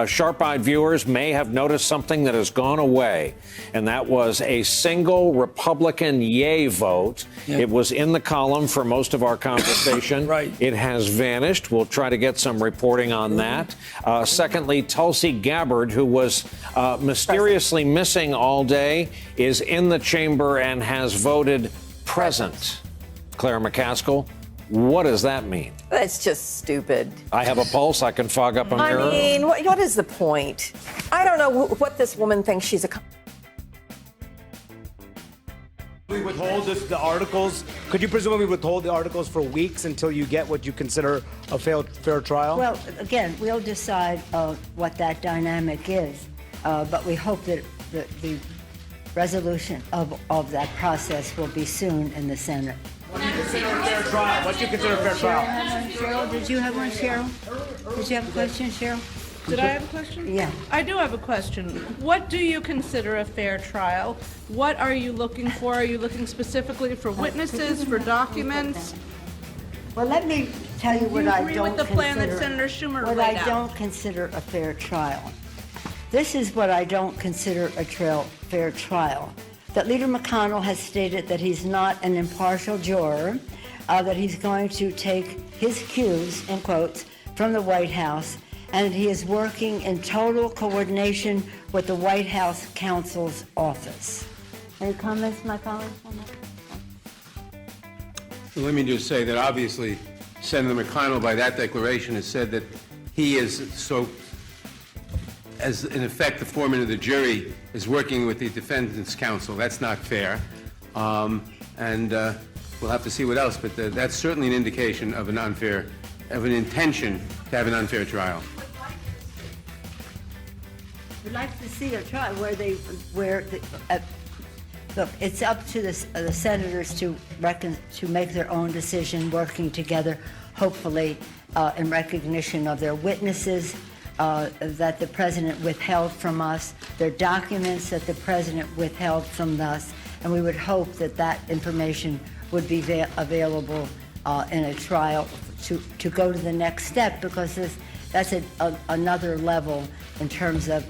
sharp-eyed viewers may have noticed something that has gone away, and that was a single Republican yay vote. Yeah. It was in the column for most of our conversation. Right. It has vanished. We'll try to get some reporting on that. Secondly, Tulsi Gabbard, who was mysteriously missing all day, is in the chamber and has voted present. Claire McCaskill, what does that mean? That's just stupid. I have a pulse. I can fog up a mirror. I mean, what is the point? I don't know what this woman thinks she's a... We withhold the articles. Could you presumably withhold the articles for weeks until you get what you consider a fair trial? Well, again, we'll decide what that dynamic is, but we hope that the resolution of that process will be soon in the Senate. What do you consider a fair trial? What do you consider a fair trial? Cheryl, did you have one, Cheryl? Did you have a question, Cheryl? Did I have a question? Yeah. I do have a question. What do you consider a fair trial? What are you looking for? Are you looking specifically for witnesses, for documents? Well, let me tell you what I don't consider. Do you agree with the plan that Senator Schumer laid out? What I don't consider a fair trial. This is what I don't consider a fair trial. That Leader McConnell has stated that he's not an impartial juror, that he's going to take his cues, in quotes, from the White House, and he is working in total coordination with the White House counsel's office. Any comments, my colleagues, on that? Well, let me just say that obviously Senator McConnell, by that declaration, has said that he is so, as in effect the foreman of the jury, is working with the defendant's counsel. That's not fair. We'll have to see what else, but that's certainly an indication of an intention to have an unfair trial. We'd like to see a trial look, it's up to the senators to make their own decision, working together, hopefully in recognition of their witnesses that the president withheld from us, their documents that the president withheld from us, and we would hope that that information would be available in a trial to go to the next step, because that's another level in terms of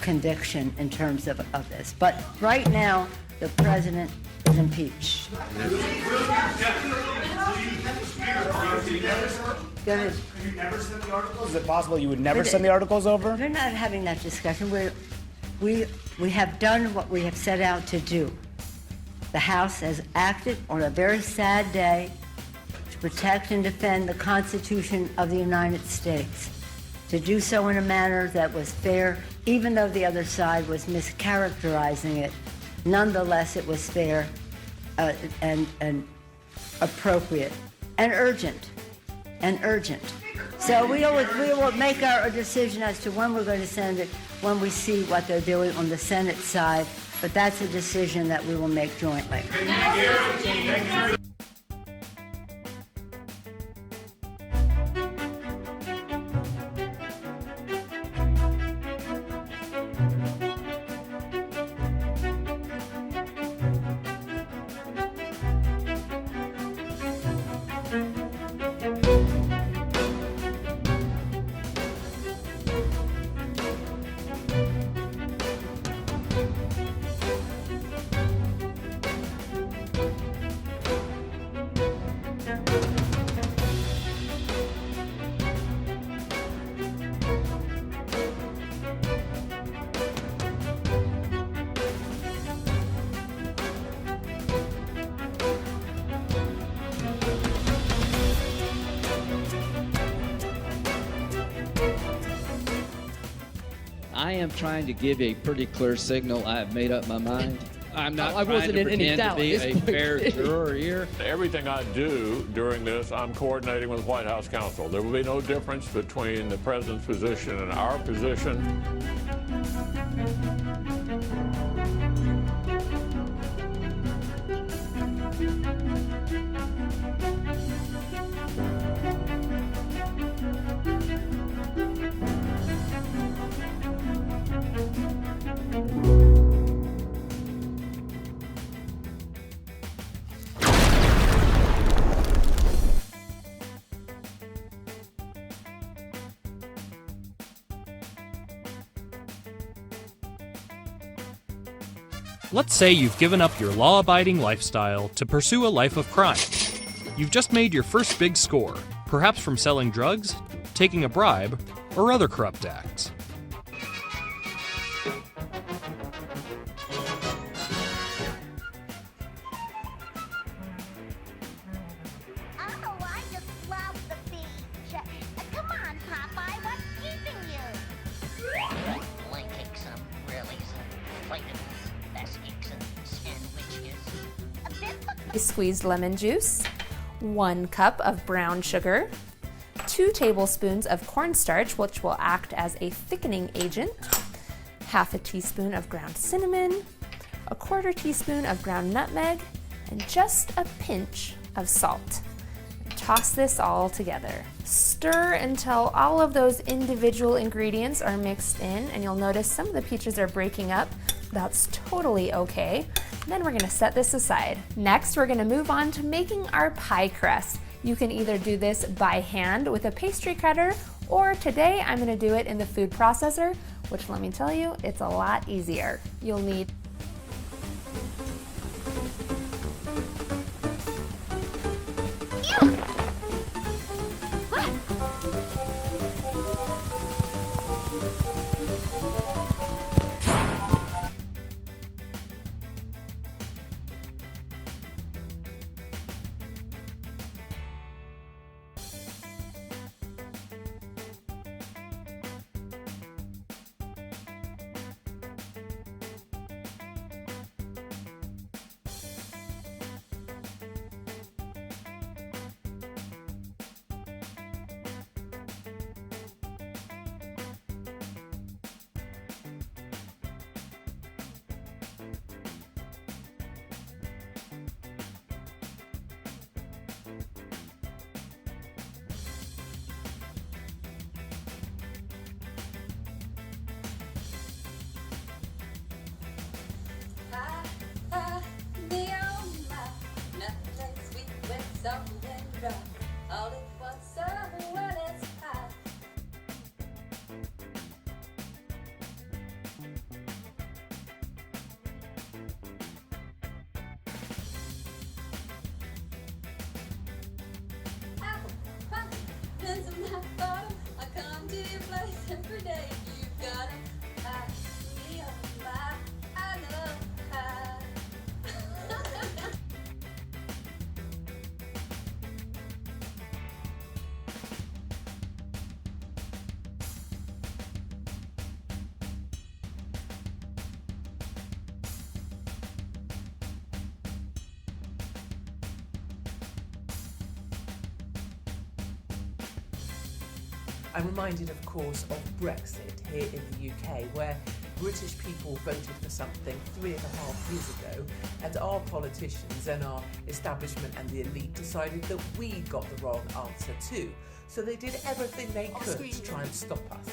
conviction in terms of this. But right now, the president is impeached. Have you never sent the articles? Is it possible you would never send the articles over? We're not having that discussion. We have done what we have set out to do. The House has acted on a very sad day to protect and defend the Constitution of the United States, to do so in a manner that was fair, even though the other side was mischaracterizing it. Nonetheless, it was fair and appropriate and urgent. So we will make our decision as to when we're going to send it when we see what they're doing on the Senate side, but that's a decision that we will make jointly. I am trying to give a pretty clear signal. I have made up my mind. I'm not I trying wasn't to in any pretend doubt to be at this a point. fair juror here. Everything I do during this, I'm coordinating with White House counsel. There will be no difference between the president's position and our position. Let's say you've given up your law-abiding lifestyle to pursue a life of crime. You've just made your first big score, perhaps from selling drugs, taking a bribe, or other corrupt acts. Oh, I just love the beach. Come on, Popeye, what's keeping you? Blanking some vitamins, best cakes and sandwiches. Squeezed lemon juice, 1 cup of brown sugar, 2 tablespoons of cornstarch, which will act as a thickening agent, half a teaspoon of ground cinnamon, a 1/4 teaspoon of ground nutmeg, and just a pinch of salt. Toss this all together. Stir until all of those individual ingredients are mixed in, and you'll notice some of the peaches are breaking up. That's totally okay. Then we're gonna set this aside. Next, we're gonna move on to making our pie crust. You can either do this by hand with a pastry cutter, or today I'm gonna do it in the food processor, which let me tell you, it's a lot easier. You'll need I'm reminded, of course, of Brexit here in the UK, where British people voted for something 3.5 years ago, and our politicians and our establishment and the elite decided that we got the wrong answer too. So they did everything they could to try and stop us.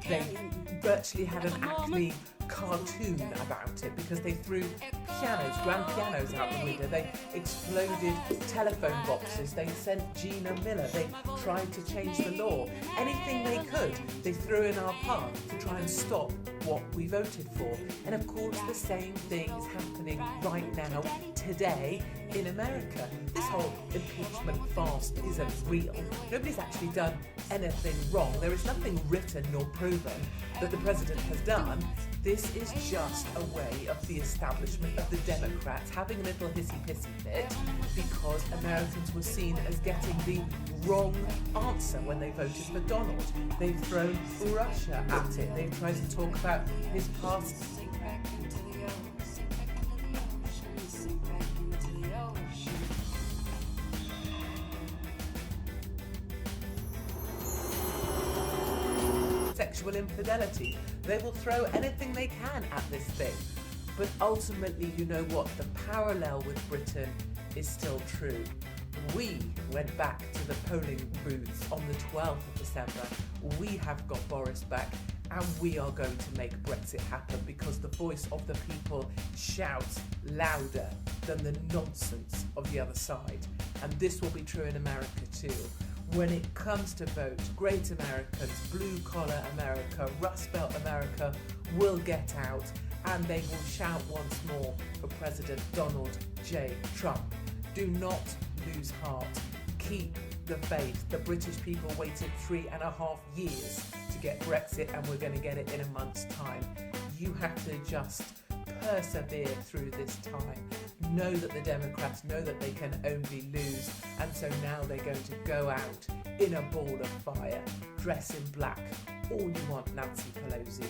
They virtually had an Acme cartoon about it because they threw pianos, grand pianos out the window. They exploded telephone boxes. They sent Gina Miller. They tried to change the law. Anything they could, they threw in our path to try and stop what we voted for. And of course, the same thing is happening right now, today, in America. This whole impeachment farce isn't real. Nobody's actually done anything wrong. There is nothing written nor proven that the president has done. This is just a way of the establishment of the Democrats having a little hissy-pissy fit because Americans were seen as getting the wrong answer when they voted for Donald. They've thrown Russia at it. They've tried to talk about his past. Sexual infidelity. They will throw anything they can at this thing. But ultimately, you know what? The parallel with Britain is still true. We went back to the polling booths on the 12th of December. We have got Boris back, and we are going to make Brexit happen because the voice of the people shouts louder than the nonsense of the other side. And this will be true in America too. When it comes to vote, great Americans, blue-collar America, Rust Belt America will get out and they will shout once more for President Donald J. Trump. Do not lose heart. Keep the faith. The British people waited 3.5 years to get Brexit, and we're going to get it in a month's time. You have to just persevere through this time. Know that the Democrats know that they can only lose, and so now they're going to go out in a ball of fire, dress in black. All you want, Nancy Pelosi,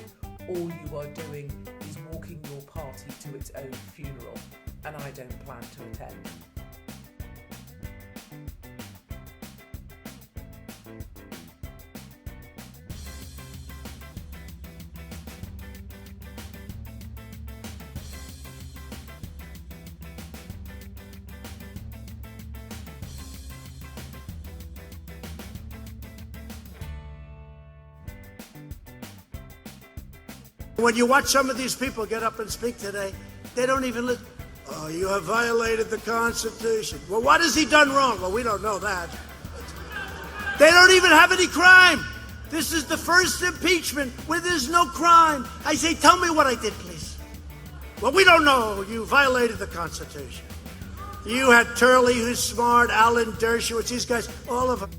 all you are doing is walking your party to its own funeral, and I don't plan to attend. When you watch some of these people get up and speak today, they don't even listen. Oh, you have violated the Constitution. Well, what has he done wrong? Well, we don't know that. They don't even have any crime. This is the first impeachment where there's no crime. I say, tell me what I did, please. Well, we don't know. You violated the Constitution. You had Turley, who's smart, Alan Dershowitz, these guys, all of them.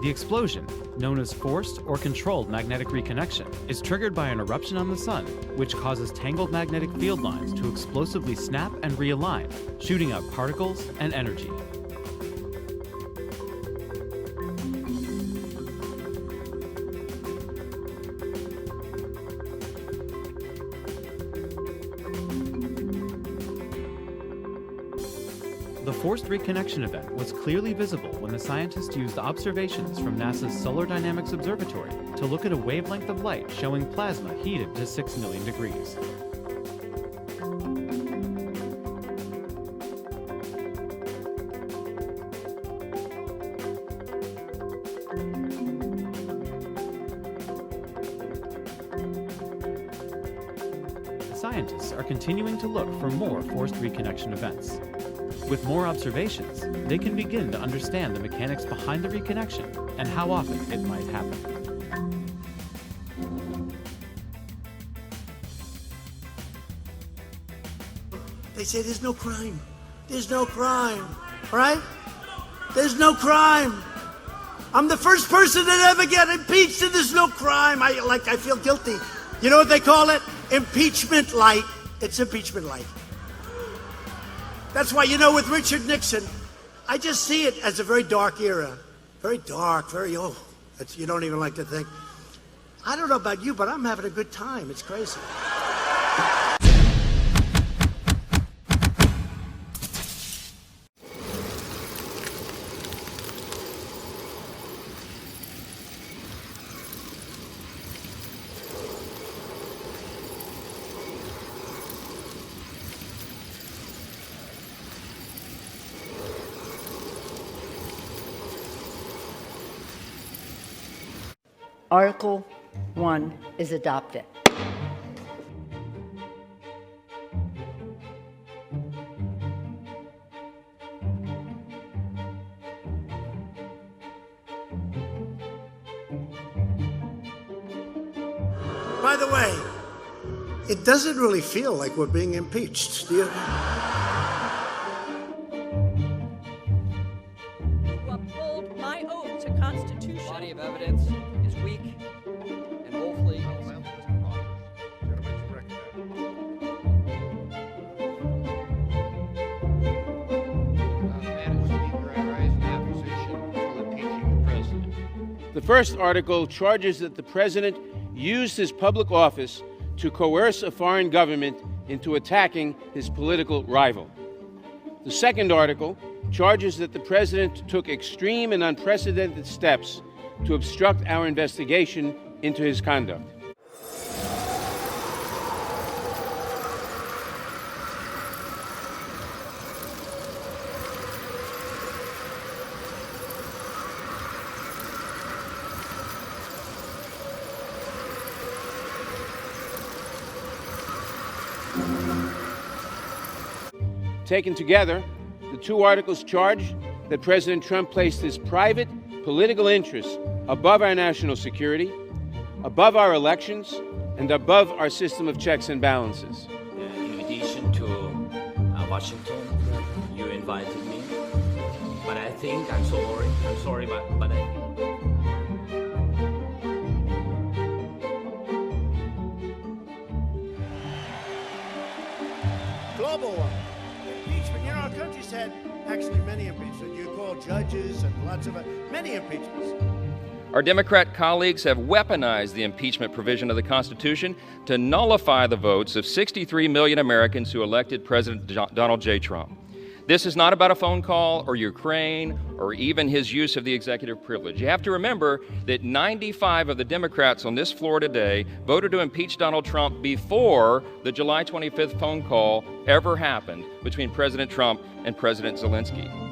The explosion, known as forced or controlled magnetic reconnection, is triggered by an eruption on the sun, which causes tangled magnetic field lines to explosively snap and realign, shooting out particles and energy. The forced reconnection event was clearly visible when the scientists used observations from NASA's Solar Dynamics Observatory to look at a wavelength of light showing plasma heated to 6 million degrees. Scientists are continuing to look for more forced reconnection events. With more observations, they can begin to understand the mechanics behind the reconnection and how often it might happen. They say there's no crime. There's no crime, right? There's no crime. I'm the first person to ever get impeached and there's no crime. I feel guilty. You know what they call it? Impeachment light. It's impeachment light. That's why, you know, with Richard Nixon, I just see it as a very dark era. Very dark, very, you don't even like to think. I don't know about you, but I'm having a good time. It's crazy. Article 1 is adopted. By the way, it doesn't really feel like we're being impeached, do you? Uphold my oath to Constitution. Body of evidence is weak and woefully. The first article charges that the president used his public office to coerce a foreign government into attacking his political rival. The second article charges that the president took extreme and unprecedented steps to obstruct our investigation into his conduct. Taken together, the two articles charge that President Trump placed his private political interests above our national security, above our elections, and above our system of checks and balances. Invitation to Washington, you invited me, but I think I'm sorry, but I Global one. Impeachment. You know, our country's had actually many impeachments. You call judges and lots of many impeachments. Our Democrat colleagues have weaponized the impeachment provision of the Constitution to nullify the votes of 63 million Americans who elected President Donald J. Trump. This is not about a phone call or Ukraine or even his use of the executive privilege. You have to remember that 95 of the Democrats on this floor today voted to impeach Donald Trump before the July 25th phone call ever happened between President Trump and President Zelensky.